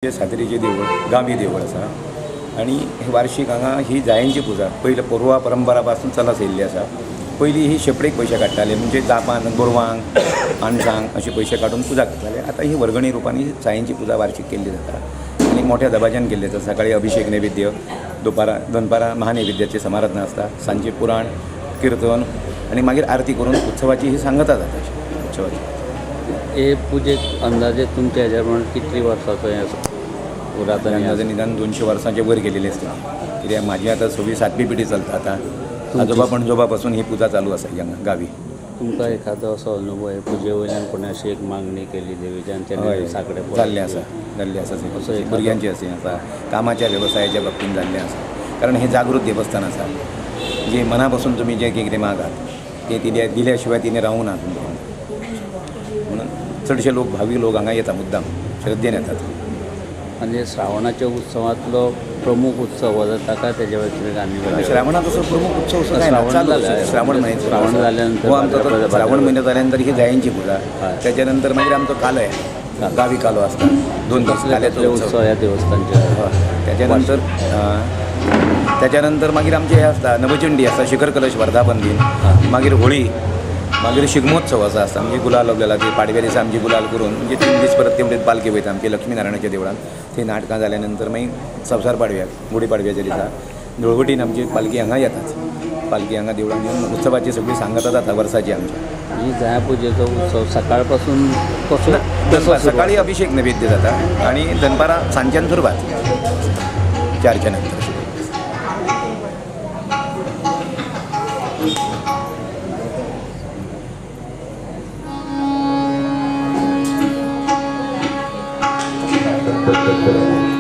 सातेरीचे देवळ गावी देवळ आसा आणि वार्षिक हांगा ही जायांची पुजा पयलीं पोरवा परंपरापासून चलत येयल्ली आसा। पयलीं ही शेपडेक पयशे काडटाले म्हणजे जापान गोरवांक अणसांक अशे पयशे काडून पुजा करताले। आतां ही वर्गणी रुपांनी जायांची पुजा वार्षिक केल्ली जाता आनी मोठ्या दबाज्यान केल्ली जाता। सकाळी अभिषेक नैवेद्य, दनपारां महानैवेद्याचे समाराधना आसता, सांजे पुराण कीर्तन आणि मागीर आरती करून उत्सवाची ही सांगता जाता उत्सवाची। हे पुजेक अंदाजे तुमच्या हेज्या प्रमाणे कितली वर्सांचो हें आसा पुरातन अंदाजे निदान 200 वर्सांचे वयर गेलेली आसता। कित्याक म्हाजी आतां 6वी-7वी पिढी चलता। आतां आजोबा पणजोबा पासून ही पुजा चालू आसा हांगा गावी। तुमकां एखादो असो अनुभव हे पुजे वयल्यान कोणी अशी एक मागणी केली देवीच्यान तेन्ना साकडे जाल्लें आसा भुरग्यांची अशें आसा, कामाच्या वेवसायाच्या बाबतींत जाल्लें आसा। कारण हें जागृत देवस्थान आसा। जे मना पासून तुमी जें कितें मागात तें दिल्या शिवाय तिने रावूं ना तुमकां म्हणून चडशे लोक भावी लोक हांगा येता मुद्दाम श्रद्धेन येतात। म्हणजे श्रावणाच्या उत्सवांतलो प्रमुख उत्सव हो ताका तेजे व्यतिरिक्त आनी श्रावणात असो प्रमुख उत्सव श्रावण जाल्यानंतर हो आमचो श्रावण महिना जाल्यानंतर ही जायांची पुजा, त्याच्यानंतर मागीर आमचो कालो आहे, गावी कालो असता 2 दीस काल्याचो उत्सव ह्या देवस्थानचे। त्याच्यानंतर मागीर आमचे हे आसता नवचंडी आसता, शिखर कलश वर्धापन दिन, मागीर होळी, मागीर शिगमोत्सव आसा म्हणजे गुलाल लावलेला ते पाडव्या दिसा आमची गुलाल करून म्हणजे 3 दीस परत तेवढेच पालखी वयता आमची लक्ष्मीनारायणाच्या देवळान। थंय नाटकां जाल्यानंतर मागीर संवसार पाडव्याक गुडी पाडव्याच्या दिसा धुळवटीन आमची पालखी हांगा येतात। पालखी हांगा देवळान येवन उत्सवाची सगळी सांगता जाता वर्साची आमची। ही जाया पुजेचो उत्सव सकाळ पासून कसो सकाळी अभिषेक नैवेद्य जाता आणि दनपारां सांजच्यान सुरवात 4च्या नंतर। Thank you.